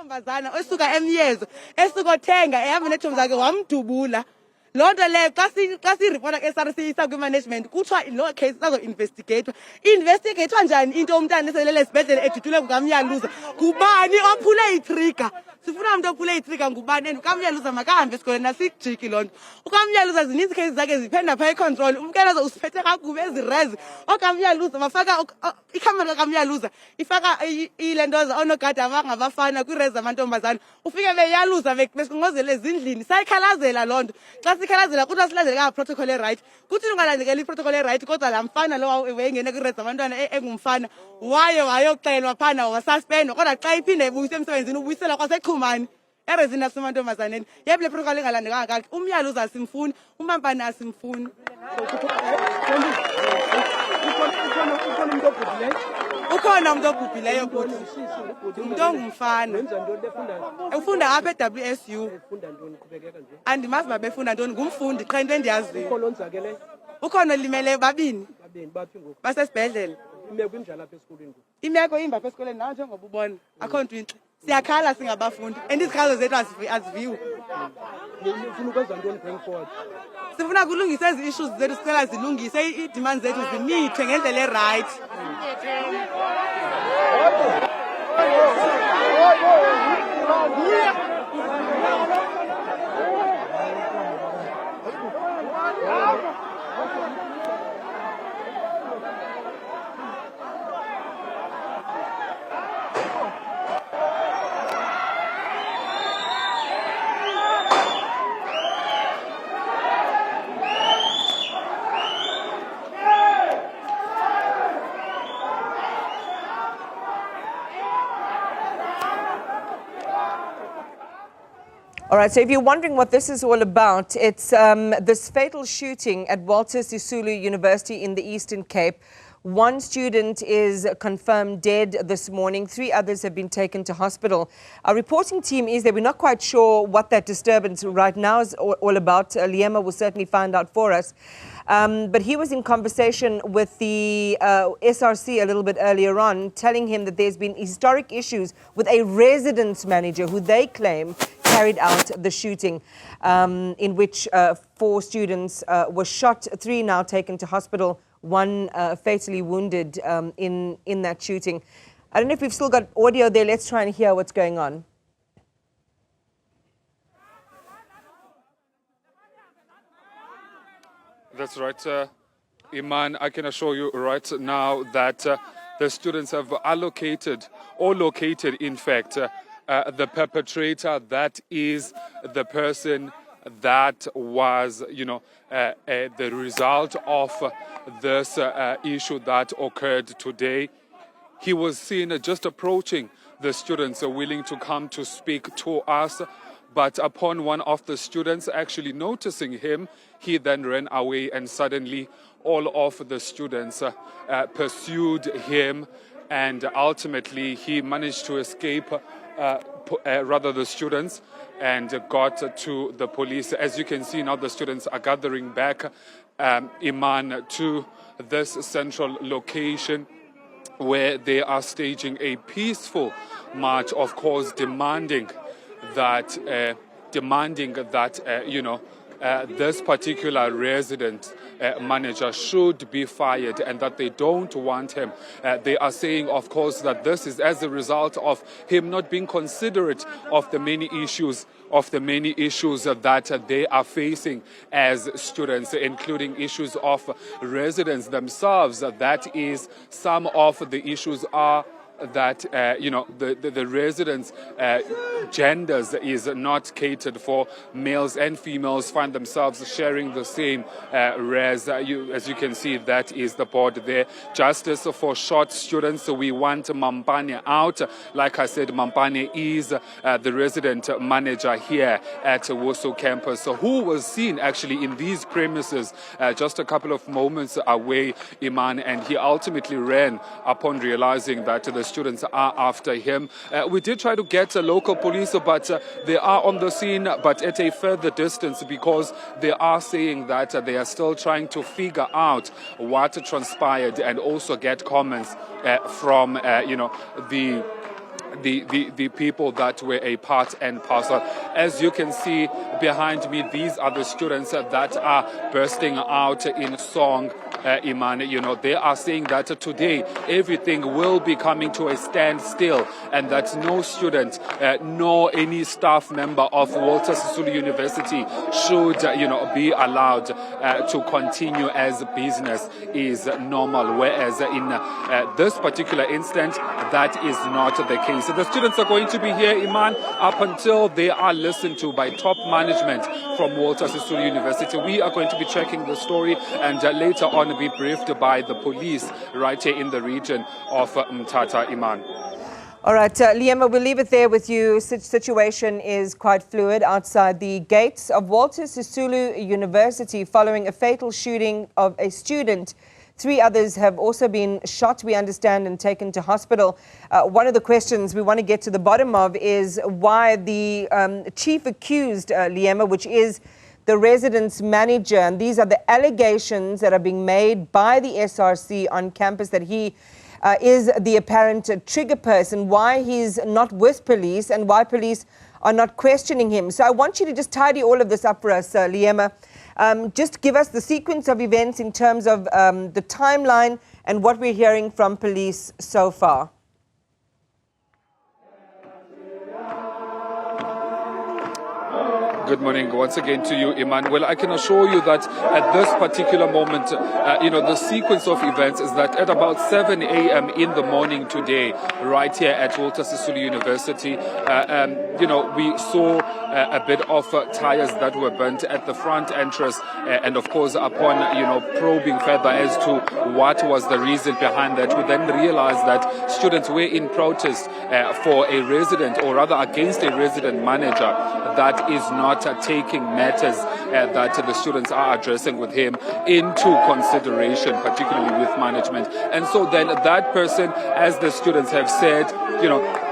Intombazana osuka emyezo esukothenga ehamba nethomi zakhe wamdubula. Loo nto leyo xa siripota ku-SRC isa kwi-management kuthiwa loo case investigatwa njani into umntana eselele esibhedlele edudule kukamyaluza. Ngubani ophule itrigger? Sifuna umuntu ophule itrigger ngubani? And ukamyaluza makahambe esikolweni nasikujiki loo nto. Ukamyaluza zininzi cases zakhe ziphenda phaa econtrol. Umkelazo usiphethe kakubi ezirezi. Okamyaluza bafaka ikhamera kakamyaluza ifaka ile nto onogada abangabafana kwirezi zamantombazana. Ufike beyaluza besiqongozela ezindlini sayikhalazela loo nto. Xa sikhalazela kuthiwa silandele protocol right. Kuthi ungalandekeli iprotocol right kodwa laa mfana lo wayengene kwirezi zabantwana engumfana wayoxelwa phana wasuspendwa kodwa xa iphinde ibuyise emsebenzini ubuyisela kwasechumani erezini nasemantombazaneni. Yebo le protocol ingalandekanga kakuhle. Umyaluza asimfuni, umampane asimfuni. Ukhona umuntu obhubhileyo futhi. Umuntu ongumfana. Ufunda apha e-WSU. Andimazi uba befunda ntoni, ngumfundi qha into endiyaziyo. Ukhona olimeleyo babini. Basesibhedlele. Imeko imba apha esikoleni nawe njengoba ubona. Akho nto intle. Siyakhala singabafundi and izikhalo zethu aziviwi. Sifuna kulungisa ezi issues zethu, sicela zilungise ii-demands zethu zimithwe ngendlela e-right. All right, so if you're wondering what this is all about, it's this fatal shooting at Sisulu University in the Eastern Cape. One student is confirmed dead this morning. 3 others have been taken to hospital. Our reporting team is there. We're not quite sure what that disturbance right now is all about. Liyema will certainly find out for us. But he was in conversation with the SRC a little bit earlier on, telling him that there's been historic issues with a residence manager who they claim carried out the shooting, in which 4 students were shot, 3 now taken to hospital, 1 fatally wounded in that shooting. I don't know if we've still got audio there. Let's try and hear what's going on. That's right, Iman. I can assure you right now that the students have allocated or located, in fact, the perpetrator. That is the person that was, the result of this issue that occurred today. He was seen just approaching the students, willing to come to speak to us. But upon one of the students actually noticing him, he then ran away, and suddenly all of the students pursued him, and ultimately he managed to escape, the students, and got to the police. As you can see now, the students are gathering back, Iman, to this central location where they are staging a peaceful march, of course, demanding that this particular resident manager should be fired, and that they don't want him. They are saying, of course, that this is as a result of him not being considerate of the many issues that they are facing as students, including issues of residents themselves. That is, some of the issues are that the residents' genders is not catered for. Males and females find themselves sharing the same as you can see. That is the board there. Justice for short students. So we want Mampane out. Like I said, Mampane is the resident manager here at WSU campus, who was seen actually in these premises just a couple of moments away, Iman, and he ultimately ran upon realizing that the students are after him. We did try to get local police, but they are on the scene, but at a further distance, because they are saying that they are still trying to figure out what transpired and also get comments from the the people that were a part and parcel. As you can see behind me, these are the students that are bursting out in song. Iman, they are saying that today everything will be coming to a standstill, and that no student nor any staff member of Walter Sisulu University should, be allowed to continue as business is normal. Whereas in this particular instance, that is not the case. The students are going to be here, Iman, up until they are listened to by top management from Walter Sisulu University. We are going to be tracking the story and later on be briefed by the police right here in the region of Mthatha, Iman. All right, Liyema, we'll leave it there with you. Situation is quite fluid outside the gates of Walter Sisulu University following a fatal shooting of a student. 3 others have also been shot, we understand, and taken to hospital. One of the questions we want to get to the bottom of is why the chief accused, Liyema, which is the residence manager, and these are the allegations that are being made by the SRC on campus that he is the apparent trigger person, why he's not with police and why police are not questioning him. So I want you to just tidy all of this up for us, Liyema. Just give us the sequence of events in terms of the timeline and what we're hearing from police so far. Good morning once again to you, Iman. Well, I can assure you that at this particular moment, the sequence of events is that at about 7 a.m. in the morning today, right here at Walter Sisulu University, we saw a bit of tires that were burnt at the front entrance. And of course, upon, probing further as to what was the reason behind that, we then realized that students were in protest for a resident, or rather against a resident manager that is not taking matters that the students are addressing with him into consideration, particularly with management. And so then that person, as the students have said,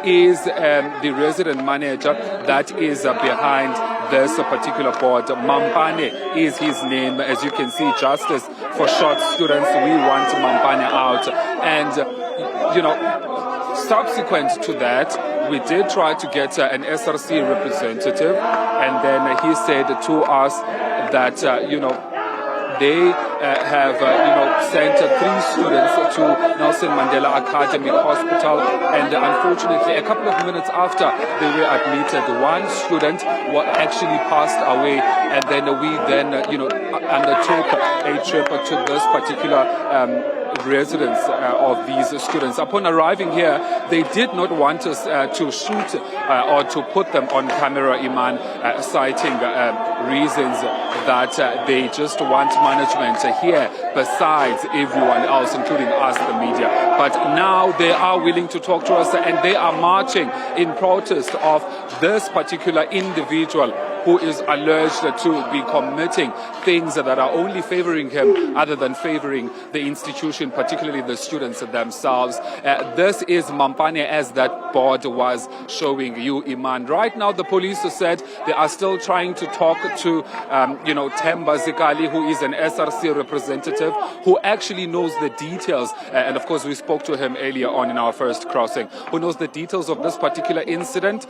is the resident manager that is behind this particular board. Mampane is his name. As you can see, justice for short students. We want Mampane out. And, subsequent to that, we did try to get an SRC representative, and then he said to us that, they have, sent 3 students to Nelson Mandela Academy Hospital, and unfortunately, a couple of minutes after they were admitted, 1 student actually passed away, and then we undertook a trip to this particular residence of these students. Upon arriving here, they did not want us to shoot or to put them on camera, Iman, citing reasons that they just want management here besides everyone else, including us, the media. But now they are willing to talk to us, and they are marching in protest of this particular individual who is alleged to be committing things that are only favoring him other than favoring the institution, particularly the students themselves. This is Mampane, as that board was showing you, Iman. Right now, the police have said they are still trying to talk to, Themba Zikali, who is an SRC representative, who actually knows the details. And of course, we spoke to him earlier on in our first crossing, who knows the details of this particular incident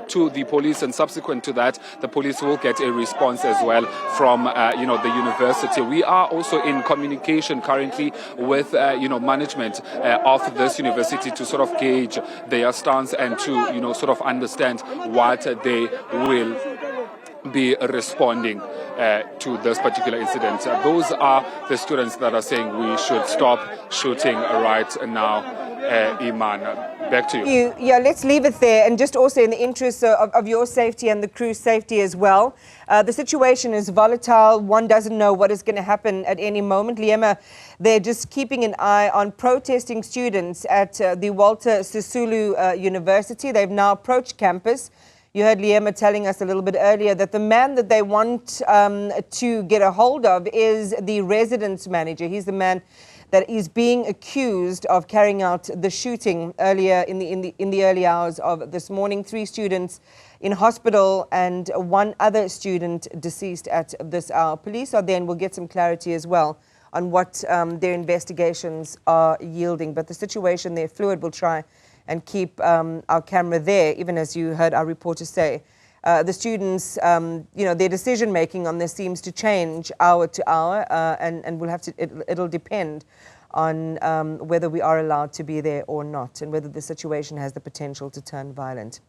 to the police. And subsequent to that, the police will get a response as well from, the university. We are also in communication currently with, management of this university to sort of gauge their stance and to, sort of understand what they will be responding to this particular incident. Those are the students that are saying we should stop shooting right now. Iman, back to you. Yeah, let's leave it there. And just also in the interest of your safety and the crew's safety as well, the situation is volatile. One doesn't know what is going to happen at any moment. Liyema, they're just keeping an eye on protesting students at the Walter Sisulu University. They've now approached campus. You heard Liyema telling us a little bit earlier that the man that they want to get a hold of is the residence manager. He's the man that is being accused of carrying out the shooting earlier in the early hours of this morning. 3 students in hospital and 1 other student deceased at this hour. Police are then will get some clarity as well on what their investigations are yielding. But the situation there fluid. We'll try and keep our camera there, even as you heard our reporter say. The students, their decision-making on this seems to change hour to hour, and we'll have to, it'll depend on whether we are allowed to be there or not, and whether the situation has the potential to turn violent.